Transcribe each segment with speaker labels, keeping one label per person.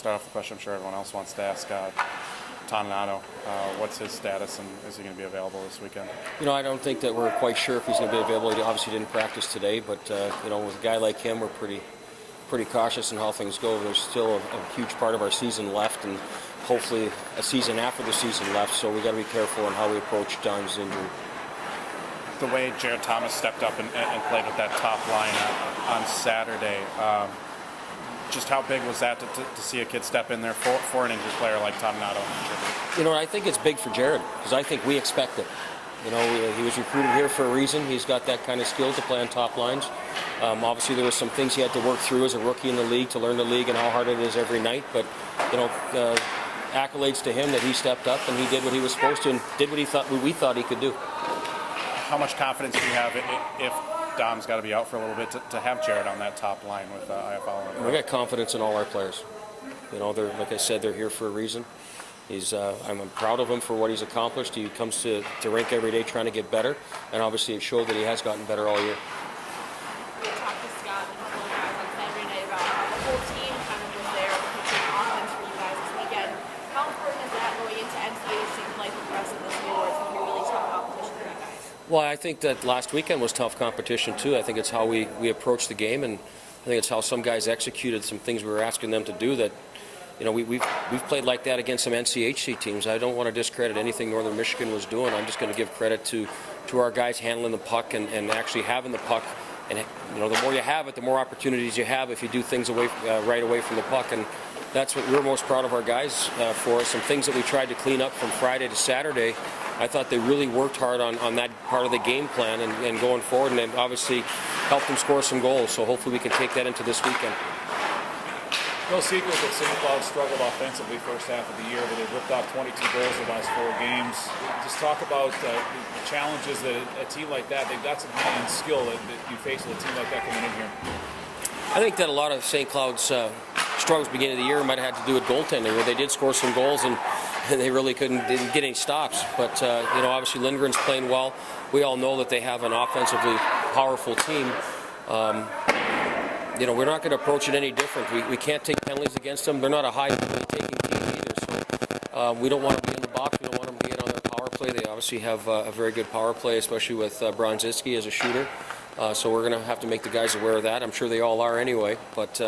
Speaker 1: start off the question I'm sure everyone else wants to ask. Toninato, what's his status, and is he going to be available this weekend?
Speaker 2: I don't think that we're quite sure if he's going to be available. He obviously didn't practice today, but with a guy like him, we're pretty cautious in how things go. There's still a huge part of our season left, and hopefully a season after the season left. So we got to be careful in how we approach Don's injury.
Speaker 1: The way Jared Thomas stepped up and played with that top line on Saturday. Just how big was that to see a kid step in there for an injured player like Toninato?
Speaker 2: I think it's big for Jared because I think we expect it. He was recruited here for a reason. He's got that kind of skill to play on top lines. Obviously, there were some things he had to work through as a rookie in the league to learn the league and how hard it is every night. But, accolades to him that he stepped up and he did what he was supposed to and did what we thought he could do.
Speaker 1: How much confidence do you have if Dom's got to be out for a little bit to have Jared on that top line with IFL?
Speaker 2: We got confidence in all our players. They're, like I said, they're here for a reason. I'm proud of him for what he's accomplished. He comes to rink every day trying to get better, and obviously it showed that he has gotten better all year.
Speaker 3: We talked to Scott and a couple of guys on Saturday night about how the whole team kind of was there pitching offense for you guys this weekend. How important is that going into NCAA play for the rest of this year, where it's going to be really tough competition for you guys?
Speaker 2: Well, I think that last weekend was tough competition too. I think it's how we approached the game, and I think it's how some guys executed some things we were asking them to do that. We've played like that against some NCHC teams. I don't want to discredit anything Northern Michigan was doing. I'm just going to give credit to our guys handling the puck and actually having the puck. And the more you have it, the more opportunities you have if you do things right away from the puck. And that's what we're most proud of our guys for. Some things that we tried to clean up from Friday to Saturday. I thought they really worked hard on that part of the game plan and going forward, and then obviously helped them score some goals. So hopefully we can take that into this weekend.
Speaker 4: No secret that St. Cloud struggled offensively first half of the year, but they've ripped off 22 goals in the last 4 games. Just talk about the challenges that a team like that, they've got some high-end skill that you face with a team like that coming in here.
Speaker 2: I think that a lot of St. Cloud's struggles beginning of the year might have had to do with goaltending, where they did score some goals and they really didn't get any stops. But obviously Lindgren's playing well. We all know that they have an offensively powerful team. We're not going to approach it any different. We can't take penalties against them. They're not a high-taking team either. So we don't want to be in the box. We don't want them to get on their power play. They obviously have a very good power play, especially with Bronzinski as a shooter. So we're going to have to make the guys aware of that. I'm sure they all are anyway. But,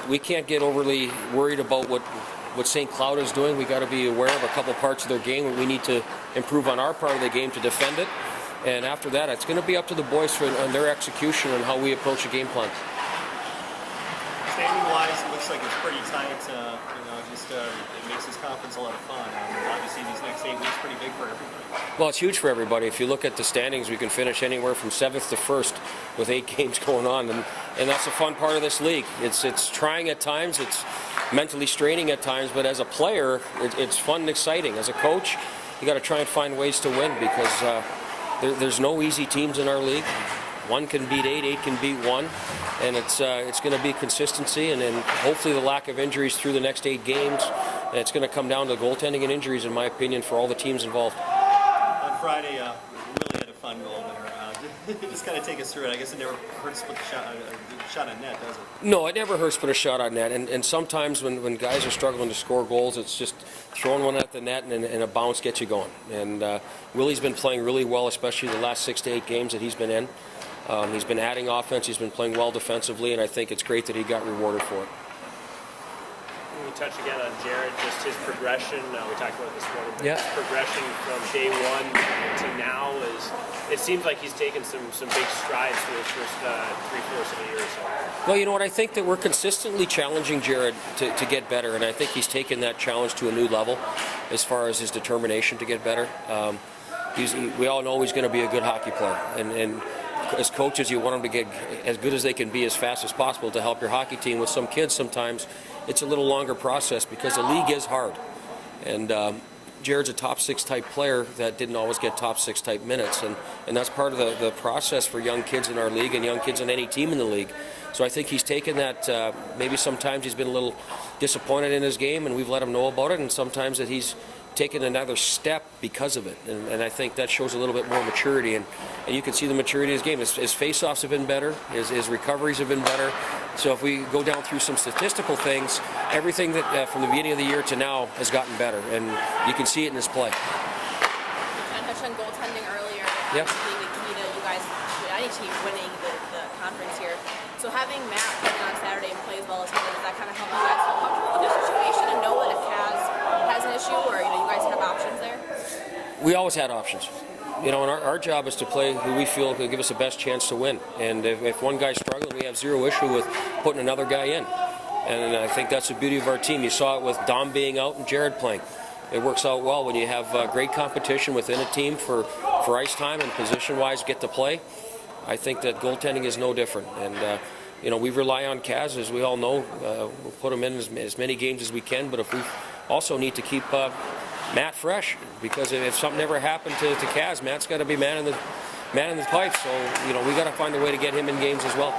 Speaker 2: we can't get overly worried about what St. Cloud is doing. We got to be aware of a couple parts of their game, and we need to improve on our part of the game to defend it. And after that, it's going to be up to the boys on their execution and how we approach the game plan.
Speaker 5: Standing-wise, it looks like it's pretty tight. It makes this conference a lot of fun. Obviously, these next 8 weeks pretty big for everybody.
Speaker 2: Well, it's huge for everybody. If you look at the standings, we can finish anywhere from 7th to 1st with 8 games going on, and that's a fun part of this league. It's trying at times, it's mentally straining at times, but as a player, it's fun and exciting. As a coach, you got to try and find ways to win because there's no easy teams in our league. 1 can beat 8, 8 can beat 1, and it's going to be consistency and hopefully the lack of injuries through the next 8 games. And it's going to come down to goaltending and injuries, in my opinion, for all the teams involved.
Speaker 5: On Friday, Willie had a fun goal there. Just kind of take us through it. I guess it never hurts to put a shot on net, does it?
Speaker 2: No, it never hurts to put a shot on net. And sometimes when guys are struggling to score goals, it's just throwing one at the net and a bounce gets you going. And Willie's been playing really well, especially the last 6 to 8 games that he's been in. He's been adding offense. He's been playing well defensively, and I think it's great that he got rewarded for it.
Speaker 6: We touched again on Jared, just his progression. We talked about this morning, but
Speaker 2: yeah.
Speaker 6: His progression from day 1 to now it seems like he's taken some big strides for his first 3/4 of the year or so.
Speaker 2: Well, you know what? I think that we're consistently challenging Jared to get better, and I think he's taken that challenge to a new level as far as his determination to get better. We all know he's going to be a good hockey player, and as coaches, you want them to get as good as they can be as fast as possible to help your hockey team. With some kids, sometimes it's a little longer process because the league is hard. And Jared's a top 6 type player that didn't always get top 6 type minutes. And that's part of the process for young kids in our league and young kids in any team in the league. So I think he's taken that, maybe sometimes he's been a little disappointed in his game and we've let him know about it, and sometimes that he's taken another step because of it, and I think that shows a little bit more maturity, and you can see the maturity of his game. His face-offs have been better, his recoveries have been better. So if we go down through some statistical things, everything that from the beginning of the year to now has gotten better, and you can see it in his play.
Speaker 3: I touched on goaltending earlier.
Speaker 2: Yep.
Speaker 3: Being the key to you guys, to any team winning the conference here. So having Matt come in on Saturday and play as well as he did, does that kind of help you guys feel comfortable with the situation and know that if Kaz has an issue, or you guys have options there?
Speaker 2: We always had options. And our job is to play who we feel will give us the best chance to win. And if one guy's struggling, we have zero issue with putting another guy in. And I think that's the beauty of our team. You saw it with Dom being out and Jared playing. It works out well when you have great competition within a team for ice time and position-wise get to play. I think that goaltending is no different. And, we rely on Kaz, as we all know. We'll put him in as many games as we can, but if we also need to keep Matt fresh, because if something ever happened to Kaz, Matt's got to be man in the pipe. So, we got to find a way to get him in games as well.